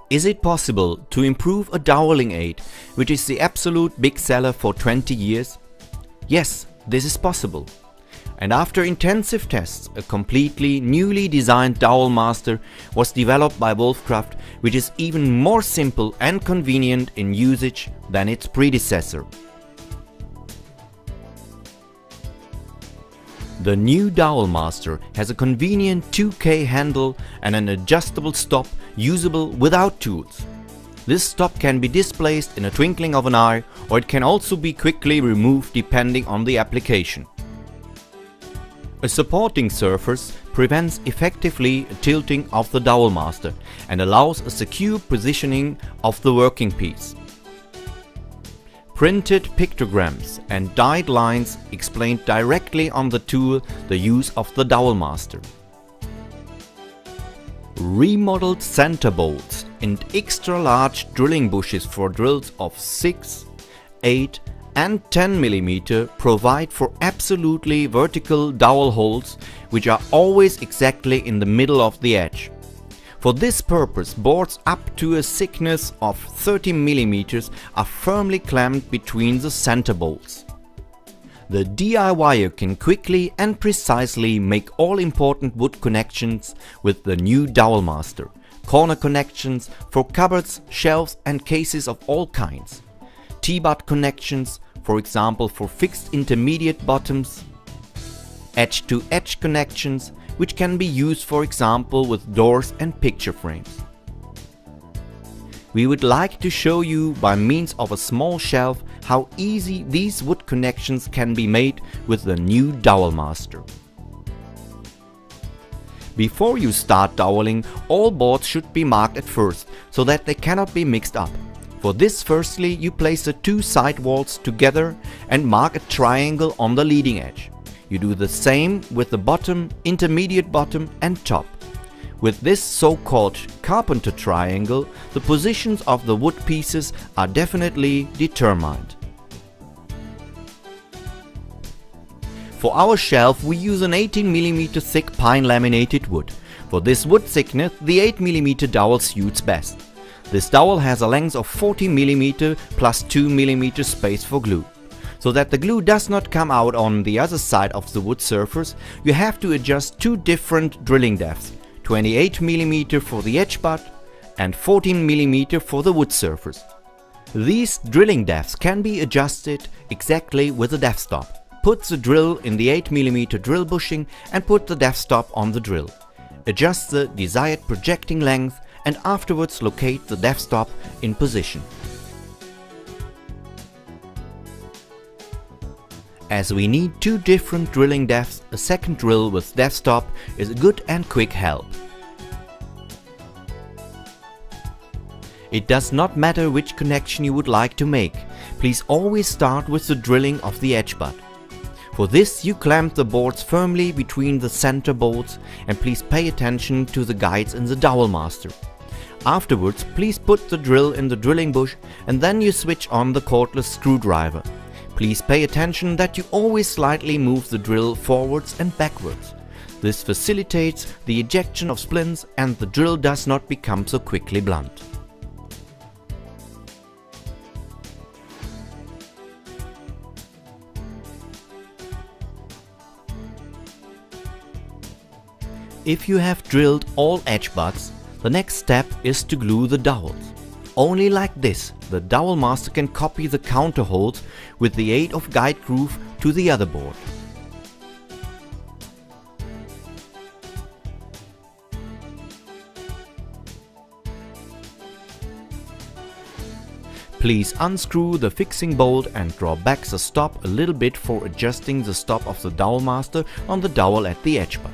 Is it possible to improve a doweling aid, which is the absolute big seller for 20 years? Yes, this is possible. And after intensive tests, a completely newly designed dowel master was developed by Wolfcraft, which is even more simple and convenient in usage than its predecessor. The new dowel master has a convenient 2K handle and an adjustable stop usable without tools. This stop can be displaced in a twinkling of an eye, or it can also be quickly removed depending on the application. A supporting surface prevents effectively tilting of the dowel master and allows a secure positioning of the working piece. Printed pictograms and dyed lines explain directly on the tool the use of the dowel master. Remodeled center bolts and extra large drilling bushes for drills of 6, 8 and 10 mm provide for absolutely vertical dowel holes, which are always exactly in the middle of the edge. For this purpose, boards up to a thickness of 30 mm are firmly clamped between the center bolts. The DIYer can quickly and precisely make all important wood connections with the new dowel master. Corner connections for cupboards, shelves and cases of all kinds. T-butt connections, for example for fixed intermediate bottoms. Edge-to-edge connections, which can be used for example with doors and picture frames. We would like to show you by means of a small shelf how easy these wood connections can be made with the new dowel master. Before you start doweling, all boards should be marked at first, so that they cannot be mixed up. For this, firstly you place the two side walls together and mark a triangle on the leading edge. You do the same with the bottom, intermediate bottom and top. With this so-called carpenter triangle, the positions of the wood pieces are definitely determined. For our shelf we use an 18 mm thick pine laminated wood. For this wood thickness the 8 mm dowel suits best. This dowel has a length of 40 mm plus 2 mm space for glue. So that the glue does not come out on the other side of the wood surface, you have to adjust two different drilling depths, 28 mm for the edge butt and 14 mm for the wood surface. These drilling depths can be adjusted exactly with the depth stop. Put the drill in the 8 mm drill bushing and put the depth stop on the drill. Adjust the desired projecting length and afterwards locate the depth stop in position. As we need two different drilling depths, a second drill with depth stop is a good and quick help. It does not matter which connection you would like to make, please always start with the drilling of the edge butt. For this you clamp the boards firmly between the center bolts and please pay attention to the guides in the dowel master. Afterwards please put the drill in the drilling bush and then you switch on the cordless screwdriver. Please pay attention that you always slightly move the drill forwards and backwards. This facilitates the ejection of splints and the drill does not become so quickly blunt. If you have drilled all edge butts, the next step is to glue the dowels. Only like this, the dowel master can copy the counter holes with the aid of guide groove to the other board. Please unscrew the fixing bolt and draw back the stop a little bit for adjusting the stop of the dowel master on the dowel at the edge butt.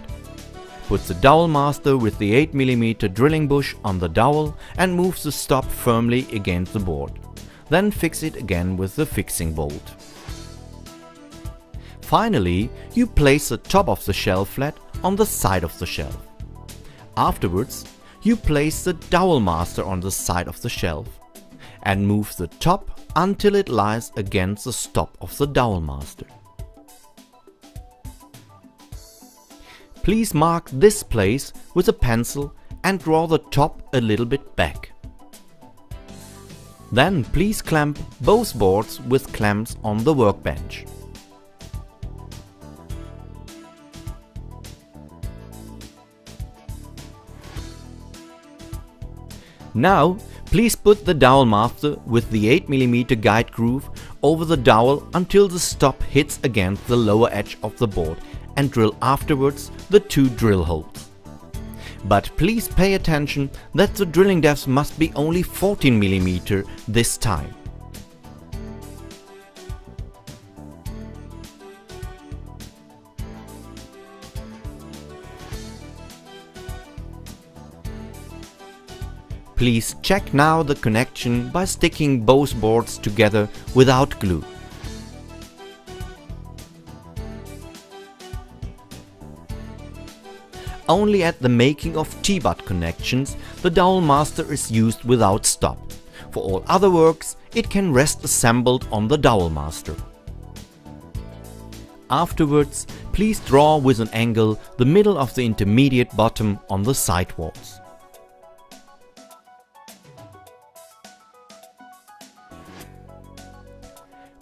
Put the dowel master with the 8 mm drilling bush on the dowel and move the stop firmly against the board. Then fix it again with the fixing bolt. Finally, you place the top of the shelf flat on the side of the shelf. Afterwards, you place the dowel master on the side of the shelf and move the top until it lies against the stop of the dowel master. Please mark this place with a pencil and draw the top a little bit back. Then please clamp both boards with clamps on the workbench. Now, please put the dowel master with the 8mm guide groove over the dowel until the stop hits against the lower edge of the board and drill afterwards the 2 drill holes. But please pay attention that the drilling depth must be only 14mm this time. Please check now the connection by sticking both boards together without glue. Only at the making of T-butt connections the dowel master is used without stop. For all other works it can rest assembled on the dowel master. Afterwards, please draw with an angle the middle of the intermediate bottom on the side walls.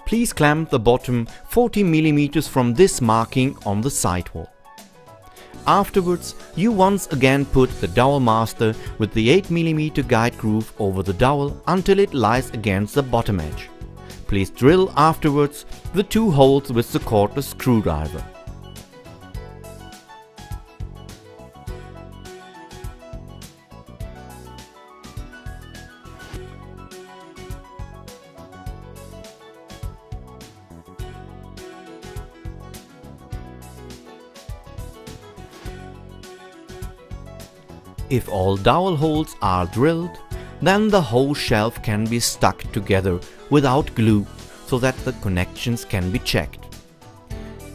Please clamp the bottom 40mm from this marking on the sidewall. Afterwards, you once again put the dowel master with the 8mm guide groove over the dowel until it lies against the bottom edge. Please drill afterwards the 2 holes with the cordless screwdriver. If all dowel holes are drilled, then the whole shelf can be stuck together without glue so that the connections can be checked.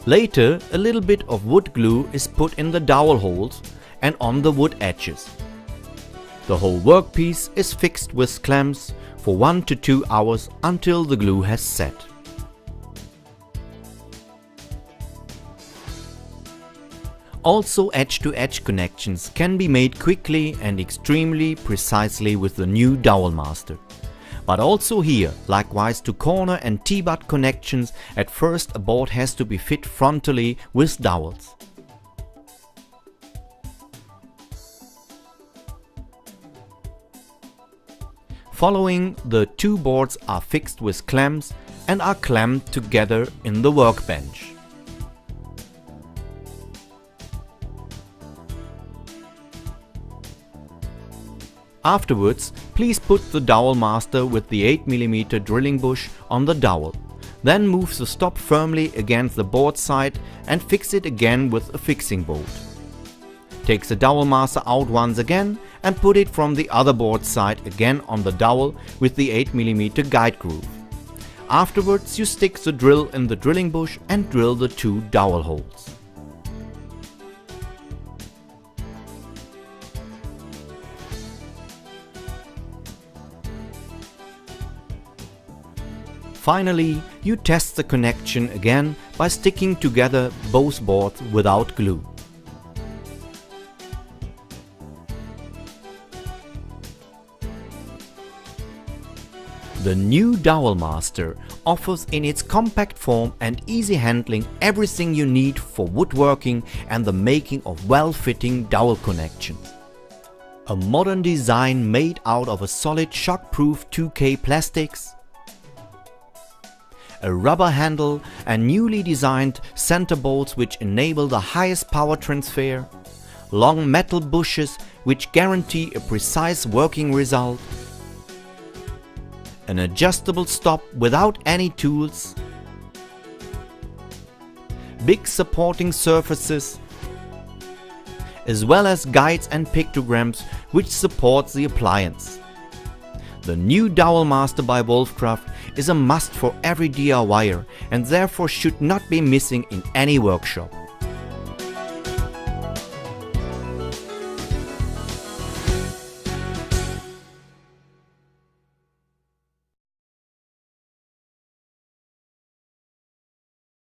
Later, a little bit of wood glue is put in the dowel holes and on the wood edges. The whole workpiece is fixed with clamps for 1 to 2 hours until the glue has set. Also, edge-to-edge connections can be made quickly and extremely precisely with the new dowel master. But also here, likewise to corner and T-butt connections, at first a board has to be fit frontally with dowels. Following, the 2 boards are fixed with clamps and are clamped together in the workbench. Afterwards, please put the dowel master with the 8mm drilling bush on the dowel. Then move the stop firmly against the board side and fix it again with a fixing bolt. Take the dowel master out once again and put it from the other board side again on the dowel with the 8mm guide groove. Afterwards, you stick the drill in the drilling bush and drill the 2 dowel holes. Finally, you test the connection again by sticking together both boards without glue. The new dowel master offers in its compact form and easy handling everything you need for woodworking and the making of well-fitting dowel connections. A modern design made out of a solid shockproof 2K plastics, a rubber handle and newly designed center bolts which enable the highest power transfer, long metal bushes which guarantee a precise working result, an adjustable stop without any tools, big supporting surfaces, as well as guides and pictograms which support the appliance. The new Dowel Master by Wolfcraft is a must for every DIYer and therefore should not be missing in any workshop.